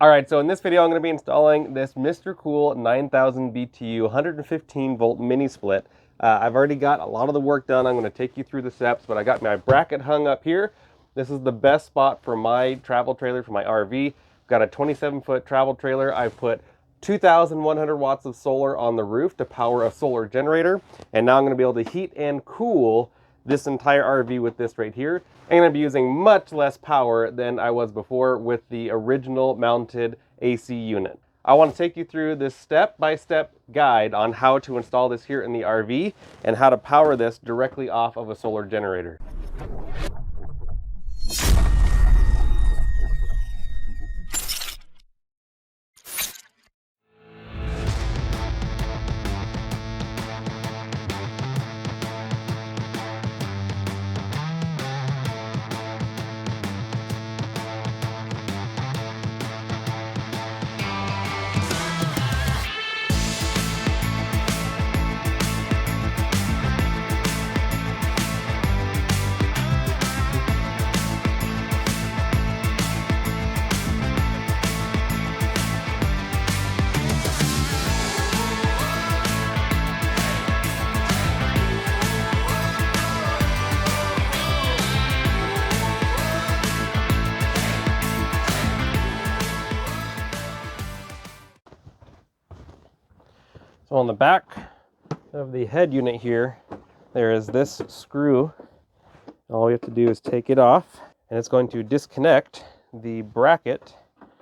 All right, so in this video, I'm going to be installing this Mr. Cool 9000 BTU 115 volt mini split. I've already got a lot of the work done. I'm going to take you through the steps, but I got my bracket hung up here. This is the best spot for my travel trailer, for my RV. I've got a 27-foot travel trailer. I've put 2,100 watts of solar on the roof to power a solar generator. And now I'm going to be able to heat and cool this entire RV with this right here. I'm going to be using much less power than I was before with the original mounted AC unit. I want to take you through this step-by-step guide on how to install this here in the RV and how to power this directly off of a solar generator. So on the back of the head unit here, there is this screw. All we have to do is take it off, and it's going to disconnect the bracket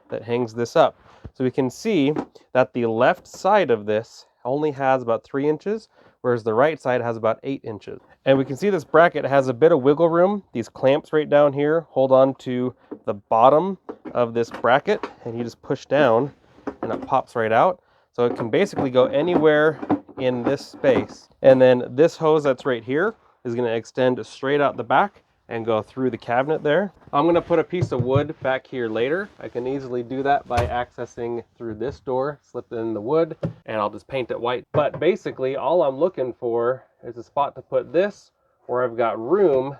that hangs this up. So we can see that the left side of this only has about 3 inches, whereas the right side has about 8 inches. And we can see this bracket has a bit of wiggle room. These clamps right down here hold on to the bottom of this bracket, and you just push down and it pops right out. So it can basically go anywhere in this space. And then this hose that's right here is going to extend straight out the back and go through the cabinet there. I'm going to put a piece of wood back here later. I can easily do that by accessing through this door, slip in the wood, and I'll just paint it white. But basically all I'm looking for is a spot to put this where I've got room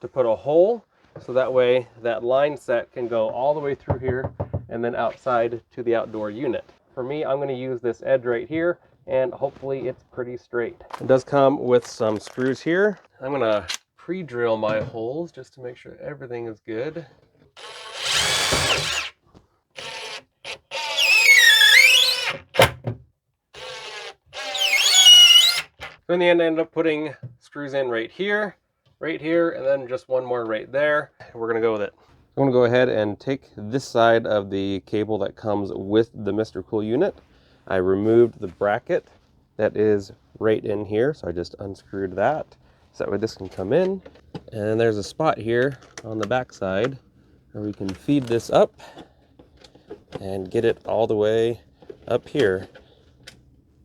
to put a hole, so that way that line set can go all the way through here and then outside to the outdoor unit. For me, I'm going to use this edge right here, and hopefully it's pretty straight. It does come with some screws here. I'm going to pre-drill my holes just to make sure everything is good. So in the end, I ended up putting screws in right here, and then just one more right there. We're going to go with it. I'm going to go ahead and take this side of the cable that comes with the Mr. Cool unit. I removed the bracket that is right in here, so I just unscrewed that. So that way this can come in. And there's a spot here on the back side where we can feed this up and get it all the way up here.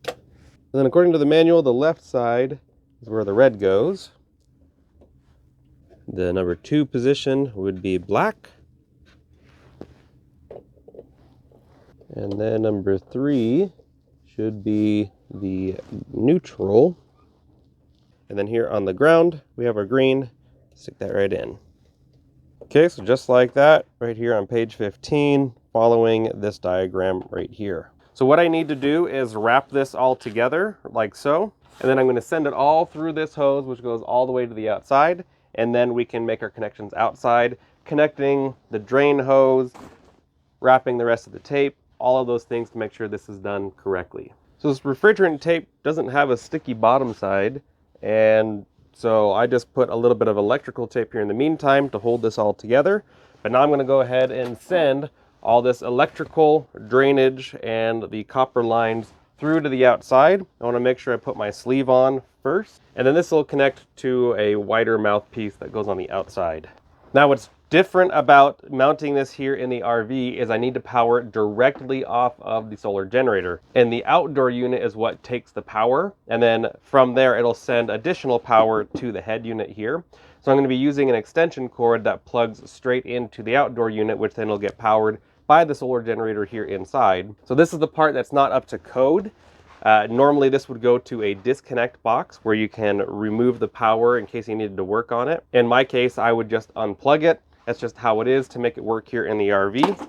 And then according to the manual, the left side is where the red goes. The number 2 position would be black. And then number 3 should be the neutral. And then here on the ground, we have our green. Stick that right in. Okay, so just like that, right here on page 15, following this diagram right here. So what I need to do is wrap this all together like so. And then I'm going to send it all through this hose, which goes all the way to the outside. And then we can make our connections outside, connecting the drain hose, wrapping the rest of the tape, all of those things to make sure this is done correctly. So this refrigerant tape doesn't have a sticky bottom side, and so I just put a little bit of electrical tape here in the meantime to hold this all together. But now I'm going to go ahead and send all this electrical drainage and the copper lines through to the outside. I want to make sure I put my sleeve on first, and then this will connect to a wider mouthpiece that goes on the outside. Now what's different about mounting this here in the RV is I need to power it directly off of the solar generator, and the outdoor unit is what takes the power, and then from there it'll send additional power to the head unit here. So I'm going to be using an extension cord that plugs straight into the outdoor unit, which then will get powered by the solar generator here inside. So this is the part that's not up to code. Normally this would go to a disconnect box where you can remove the power in case you needed to work on it. In my case, I would just unplug it. That's just how it is to make it work here in the RV.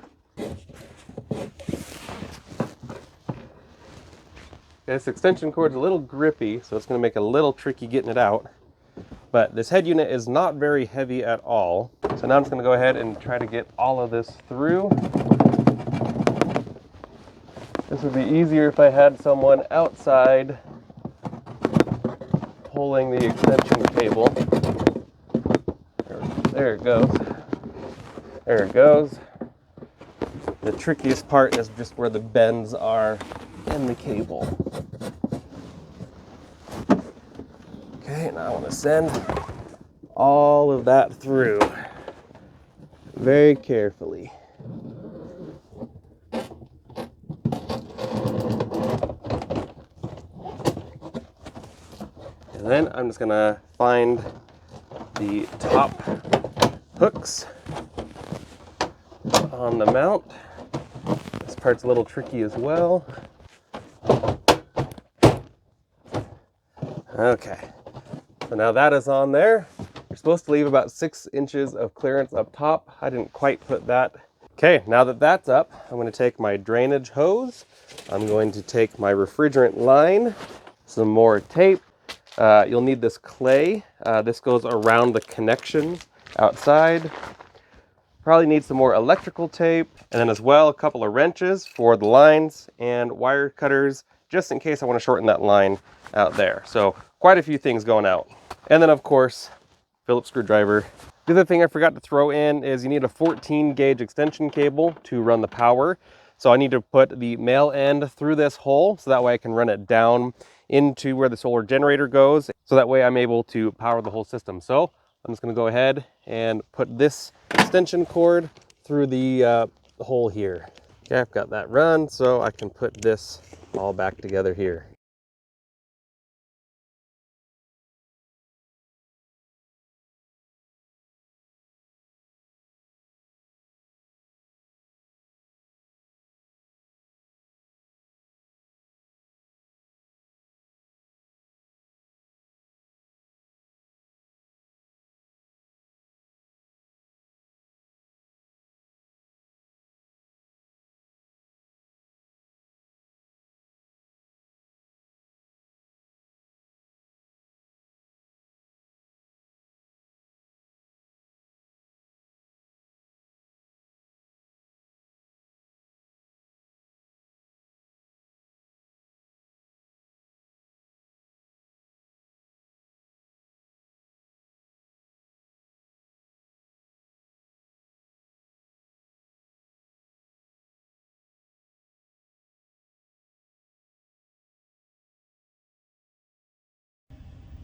This extension cord's a little grippy, so it's going to make it a little tricky getting it out. But this head unit is not very heavy at all. So now I'm just going to go ahead and try to get all of this through. This would be easier if I had someone outside pulling the extension cable. There it goes. There it goes. The trickiest part is just where the bends are in the cable. Okay, now I want to send all of that through very carefully. And then I'm just gonna find the top hooks on the mount. This part's a little tricky as well. Okay, so now that is on there. You're supposed to leave about 6 inches of clearance up top. I didn't quite put that. Okay, now that that's up, I'm going to take my drainage hose. I'm going to take my refrigerant line, some more tape. You'll need this clay. This goes around the connection outside. Probably need some more electrical tape, and then as well a couple of wrenches for the lines and wire cutters, just in case I want to shorten that line out there. So quite a few things going out. And then of course, Phillips screwdriver. The other thing I forgot to throw in is you need a 14 gauge extension cable to run the power. So I need to put the male end through this hole so that way I can run it down into where the solar generator goes. So that way I'm able to power the whole system. So I'm just going to go ahead and put this extension cord through the hole here. Okay, I've got that run, so I can put this all back together here.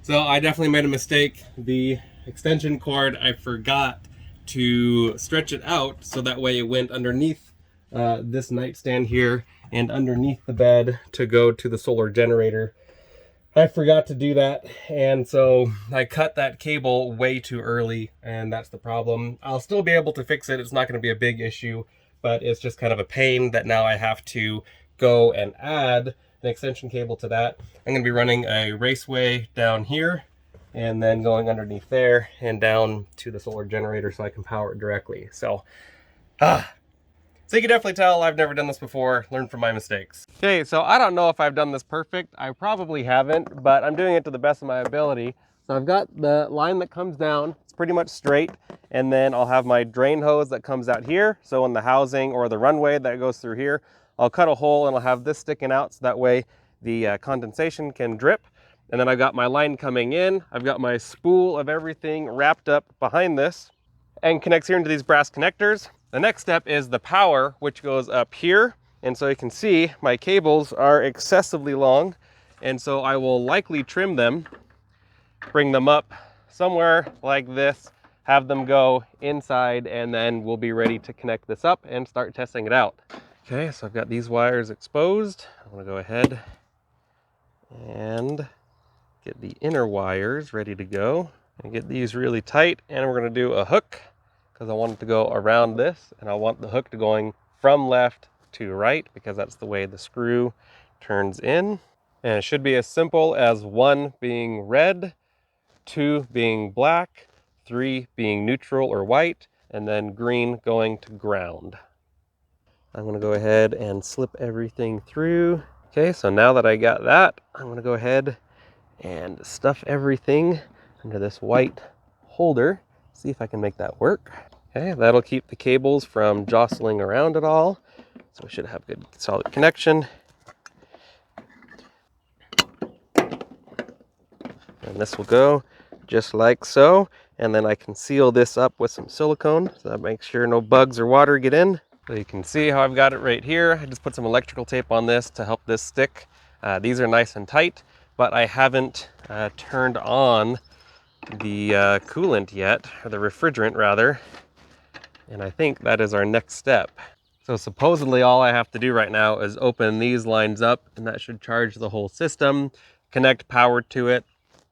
So I definitely made a mistake. The extension cord, I forgot to stretch it out so that way it went underneath this nightstand here and underneath the bed to go to the solar generator. I forgot to do that, and so I cut that cable way too early, and that's the problem. I'll still be able to fix it. It's not going to be a big issue, but it's just kind of a pain that now I have to go and add an extension cable to that. I'm going to be running a raceway down here and then going underneath there and down to the solar generator so I can power it directly. So you can definitely tell I've never done this before, learn from my mistakes. Okay, so I don't know if I've done this perfect. I probably haven't, but I'm doing it to the best of my ability. So I've got the line that comes down, it's pretty much straight, and then I'll have my drain hose that comes out here. So in the housing or the runway that goes through here, I'll cut a hole and I'll have this sticking out so that way the condensation can drip. And then I've got my line coming in. I've got my spool of everything wrapped up behind this and connects here into these brass connectors. The next step is the power, which goes up here. And so you can see my cables are excessively long. And so I will likely trim them, bring them up somewhere like this, have them go inside, and then we'll be ready to connect this up and start testing it out. Okay, so I've got these wires exposed. I'm gonna go ahead and get the inner wires ready to go and get these really tight. And we're gonna do a hook because I want it to go around this, and I want the hook to going from left to right because that's the way the screw turns in. And it should be as simple as 1 being red, 2 being black, 3 being neutral or white, and then green going to ground. I'm going to go ahead and slip everything through Okay, so now that I got that, I'm gonna go ahead and stuff everything under this white holder. See if I can make that work. Okay, that'll keep the cables from jostling around at all. So we should have good solid connection. And this will go just like so. And then I can seal this up with some silicone so that makes sure no bugs or water get in. So you can see how I've got it right here. I just put some electrical tape on this to help this stick. These are nice and tight, but I haven't turned on the coolant yet, or the refrigerant rather. And I think that is our next step. So supposedly all I have to do right now is open these lines up, and that should charge the whole system, connect power to it,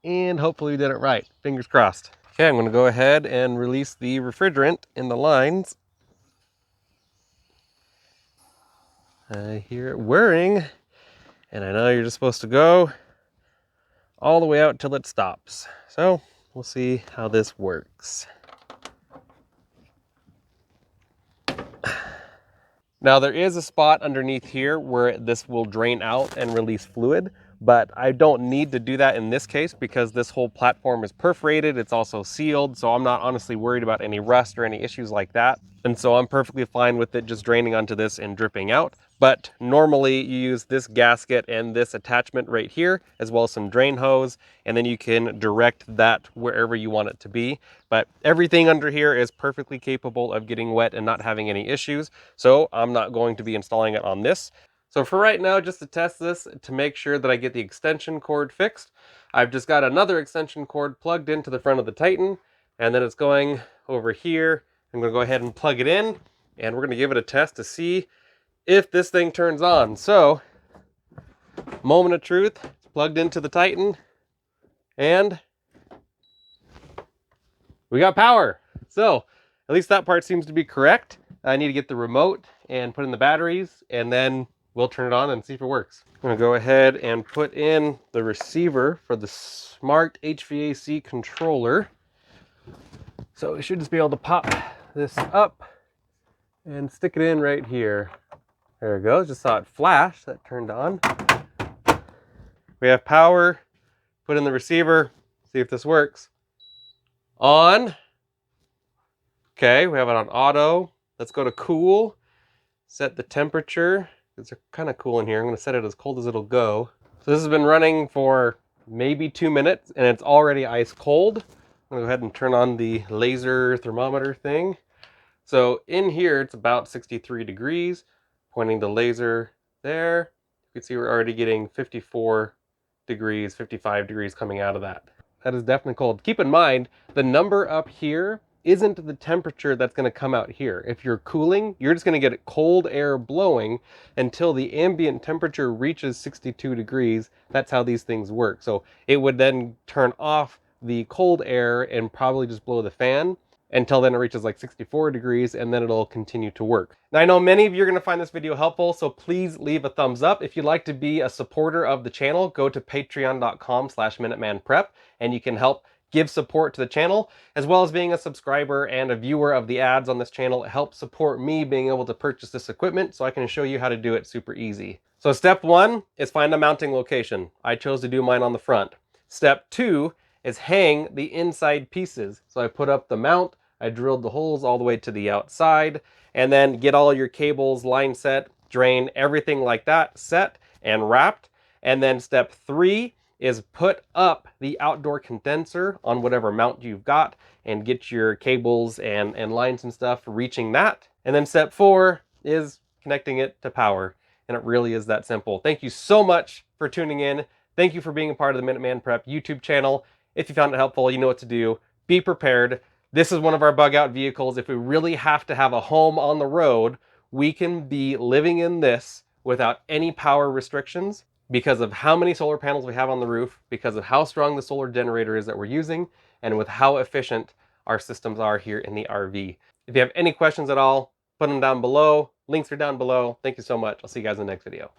and hopefully we did it right. Fingers crossed. Okay, I'm going to go ahead and release the refrigerant in the lines. I hear it whirring, and I know you're just supposed to go all the way out till it stops. So we'll see how this works. Now there is a spot underneath here where this will drain out and release fluid, but I don't need to do that in this case because this whole platform is perforated. It's also sealed, so I'm not honestly worried about any rust or any issues like that. And so I'm perfectly fine with it just draining onto this and dripping out. But normally you use this gasket and this attachment right here, as well as some drain hose, and then you can direct that wherever you want it to be. But everything under here is perfectly capable of getting wet and not having any issues. So I'm not going to be installing it on this. So for right now, just to test this, to make sure that I get the extension cord fixed, I've just got another extension cord plugged into the front of the Titan, and then it's going over here. I'm going to go ahead and plug it in, and we're going to give it a test to see if this thing turns on. So, moment of truth, it's plugged into the Titan, and we got power. So, at least that part seems to be correct. I need to get the remote and put in the batteries, and then we'll turn it on and see if it works. I'm gonna go ahead and put in the receiver for the smart HVAC controller. So we should just be able to pop this up and stick it in right here. There it goes, just saw it flash, that turned on. We have power, put in the receiver, see if this works. On. Okay, we have it on auto. Let's go to cool, set the temperature. It's kind of cool in here. I'm gonna set it as cold as it'll go. So this has been running for maybe 2 minutes and it's already ice cold. I'm gonna go ahead and turn on the laser thermometer thing. So in here, it's about 63 degrees, pointing the laser there. You can see we're already getting 54 degrees, 55 degrees coming out of that. That is definitely cold. Keep in mind, the number up here isn't the temperature that's going to come out here. If you're cooling, you're just going to get cold air blowing until the ambient temperature reaches 62 degrees. That's how these things work. So it would then turn off the cold air and probably just blow the fan until then it reaches like 64 degrees, and then it'll continue to work. Now I know many of you are going to find this video helpful, so please leave a thumbs up. If you'd like to be a supporter of the channel, go to patreon.com/MinutemanPrep and you can help give support to the channel, as well as being a subscriber and a viewer of the ads on this channel. It helps support me being able to purchase this equipment so I can show you how to do it super easy. So step 1 is find a mounting location. I chose to do mine on the front. Step 2 is hang the inside pieces. So I put up the mount, I drilled the holes all the way to the outside, and then get all your cables line set, drain, everything like that set and wrapped. And then step 3 is put up the outdoor condenser on whatever mount you've got and get your cables and lines and stuff reaching that. And then step 4 is connecting it to power. And it really is that simple. Thank you so much for tuning in. Thank you for being a part of the Minuteman Prep YouTube channel. If you found it helpful, you know what to do. Be prepared. This is one of our bug out vehicles. If we really have to have a home on the road, we can be living in this without any power restrictions because of how many solar panels we have on the roof, because of how strong the solar generator is that we're using, and with how efficient our systems are here in the RV. If you have any questions at all, put them down below. Links are down below. Thank you so much. I'll see you guys in the next video.